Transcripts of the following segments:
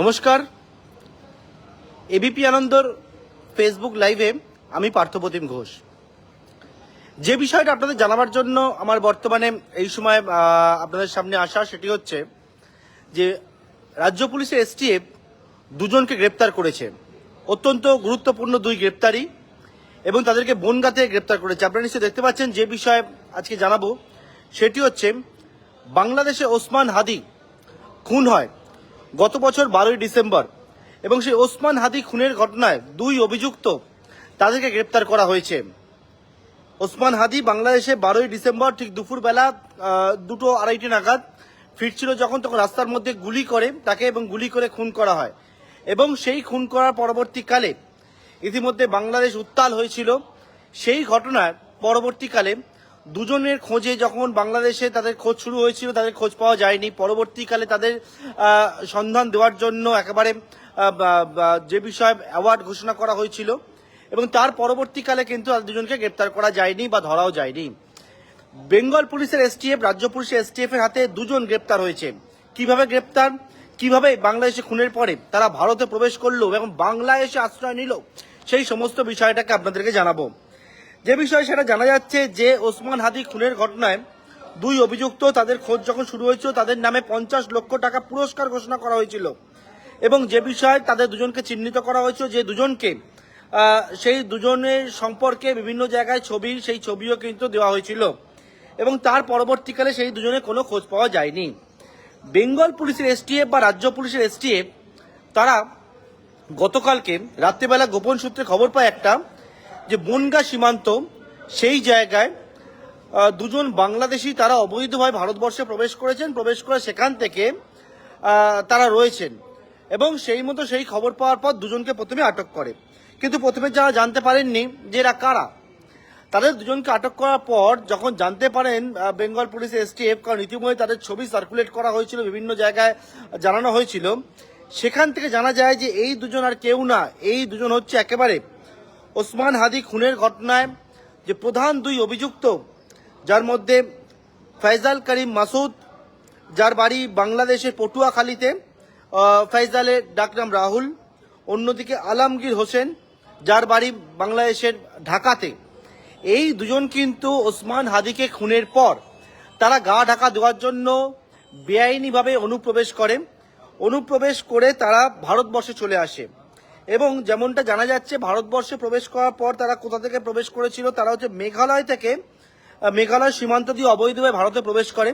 নমস্কার, এবিপি আনন্দর ফেসবুক লাইভে আমি পার্থপ্রতিম ঘোষ। যে বিষয়টা আপনাদের জানাবার জন্য আমার বর্তমানে এই সময় আপনাদের সামনে আসা, সেটি হচ্ছে যে রাজ্য পুলিশের এসটিএফ দুজনকে গ্রেপ্তার করেছে। অত্যন্ত গুরুত্বপূর্ণ দুই গ্রেপ্তারি, এবং তাদেরকে বনগাঁতে গ্রেপ্তার করেছে। আপনারা নিশ্চয়ই দেখতে পাচ্ছেন। যে বিষয়ে আজকে জানাবো সেটি হচ্ছে বাংলাদেশে ওসমান হাদি খুন হয় গত বছর 12ই ডিসেম্বর, এবং সেই ওসমান হাদি খুনের ঘটনায় দুই অভিযুক্ত তাদেরকে গ্রেপ্তার করা হয়েছে। ওসমান হাদি বাংলাদেশে 12ই ডিসেম্বর ঠিক দুপুরবেলা 2:30 নাগাদ ফিরছিল যখন, তখন রাস্তার মধ্যে গুলি করে তাকে এবং গুলি করে খুন করা হয়। এবং সেই খুন করার পরবর্তীকালে ইতিমধ্যে বাংলাদেশ উত্তাল হয়েছিল। সেই ঘটনার পরবর্তীকালে দুজনের খোঁজে যখন বাংলাদেশে তাদের খোঁজ শুরু হয়েছিল, তাদের খোঁজ পাওয়া যায়নি। পরবর্তীকালে তাদের সন্ধান দেওয়ার জন্য একেবারে যে বিষয়ে অ্যাওয়ার্ড ঘোষণা করা হয়েছিল, এবং তার পরবর্তীকালে কিন্তু তাদের দুজনকে গ্রেপ্তার করা যায়নি বা ধরাও যায়নি। বেঙ্গল পুলিশের এসটিএফ, রাজ্য পুলিশের এসটিএফ এর হাতে দুজন গ্রেপ্তার হয়েছে। কিভাবে গ্রেপ্তার, কিভাবে বাংলাদেশে খুনের পরে তারা ভারতে প্রবেশ করলো এবং বাংলাদেশে আশ্রয় নিল, সেই সমস্ত বিষয়টাকে আপনাদেরকে জানাবো। যে বিষয় সেটা জানা যাচ্ছে যে ওসমান হাদি খুনের ঘটনায় দুই অভিযুক্ত, তাদের খোঁজ যখন শুরু হয়েছিল তাদের নামে 50 লক্ষ টাকা পুরস্কার ঘোষণা করা হয়েছিল, এবং যে বিষয়ে তাদের দুজনকে চিহ্নিত করা হয়েছিল, যে দুজনকে সেই দুজনের সম্পর্কে বিভিন্ন জায়গায় ছবি, সেই ছবিও কিন্তু দেওয়া হয়েছিল, এবং তার পরবর্তীকালে সেই দুজনের কোনো খোঁজ পাওয়া যায়নি। বেঙ্গল পুলিশের এসটিএফ বা রাজ্য পুলিশের এসটিএফ তারা গতকালকে রাত্রিবেলা গোপন সূত্রে খবর পায় একটা, যে বনগাঁ সীমান্ত, সেই জায়গায় দুজন বাংলাদেশি তারা অবৈধভাবে ভারতবর্ষে প্রবেশ করেছেন, প্রবেশ করে সেখান থেকে তারা রয়েছেন, এবং সেই মতো সেই খবর পাওয়ার পর দুজনকে প্রথমে আটক করে। কিন্তু প্রথমে যারা জানতে পারেননি যে এরা কারা, তাদের দুজনকে আটক করার পর যখন জানতে পারেন বেঙ্গল পুলিশের এসটিএফ, কারণ ইতিমধ্যে তাদের ছবি সার্কুলেট করা হয়েছিল, বিভিন্ন জায়গায় জানানো হয়েছিল, সেখান থেকে জানা যায় যে এই দুজন আর কেউ না, এই দুজন হচ্ছে একেবারে ওসমান হাদি খুনের ঘটনায় যে প্রধান দুই অভিযুক্ত, যার মধ্যে ফয়জাল করিম মাসুদ, যার বাড়ি বাংলাদেশের পটুয়াখালীতে, ফয়জালের ডাকনাম রাহুল, অন্যদিকে আলমগীর হোসেন, যার বাড়ি বাংলাদেশের ঢাকাতে। এই দুজন কিন্তু ওসমান হাদিকে খুনের পর তারা গা ঢাকা দেওয়ার জন্য বেআইনিভাবে অনুপ্রবেশ করে তারা ভারতবর্ষে চলে আসে। এবং যেমনটা জানা যাচ্ছে, ভারতবর্ষে প্রবেশ করার পর তারা কোথা থেকে প্রবেশ করেছিল, তারা হচ্ছে মেঘালয় থেকে, মেঘালয় সীমান্ত দিয়ে অবৈধভাবে ভারতে প্রবেশ করে।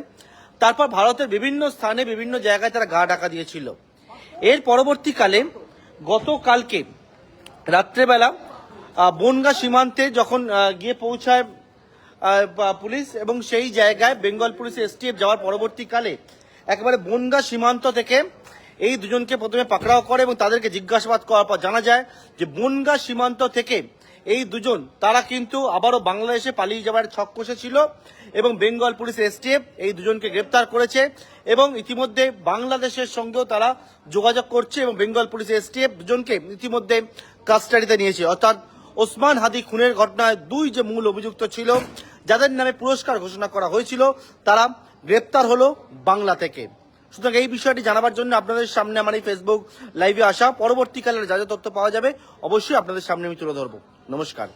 তারপর ভারতের বিভিন্ন স্থানে বিভিন্ন জায়গায় তারা গা ঢাকা দিয়েছিল। এর পরবর্তীকালে গতকালকে রাত্রেবেলা বনগাঁ সীমান্তে যখন গিয়ে পৌঁছায় পুলিশ, এবং সেই জায়গায় বেঙ্গল পুলিশের এসটিএফ যাওয়ার পরবর্তীকালে একেবারে বনগাঁ সীমান্ত থেকে এই দুজনকে প্রথমে পাকড়াও করে, এবং তাদেরকে জিজ্ঞাসাবাদ করার পর জানা যায় যে বনগাঁ সীমান্ত থেকে এই দুজন তারা কিন্তু আবারও বাংলাদেশে পালিয়ে যাওয়ার ছক কষেছিল, এবং বেঙ্গল পুলিশের এসটিএফ এই দুজনকে গ্রেপ্তার করেছে, এবং ইতিমধ্যে বাংলাদেশের সঙ্গেও তারা যোগাযোগ করছে, এবং বেঙ্গল পুলিশের এসটিএফ দুজনকে ইতিমধ্যে কাস্টাডিতে নিয়েছে। অর্থাৎ ওসমান হাদি খুনের ঘটনায় দুই যে মূল অভিযুক্ত ছিল, যাদের নামে পুরস্কার ঘোষণা করা হয়েছিল, তারা গ্রেপ্তার হলো বাংলা থেকে। সুতরাং এই বিষয়টি জানাবার জন্য আপনাদের সামনে আমার এই ফেসবুক লাইভে আসা। পরবর্তীকালে যা যা তথ্য পাওয়া যাবে অবশ্যই আপনাদের সামনে আমি তুলে ধরবো। নমস্কার।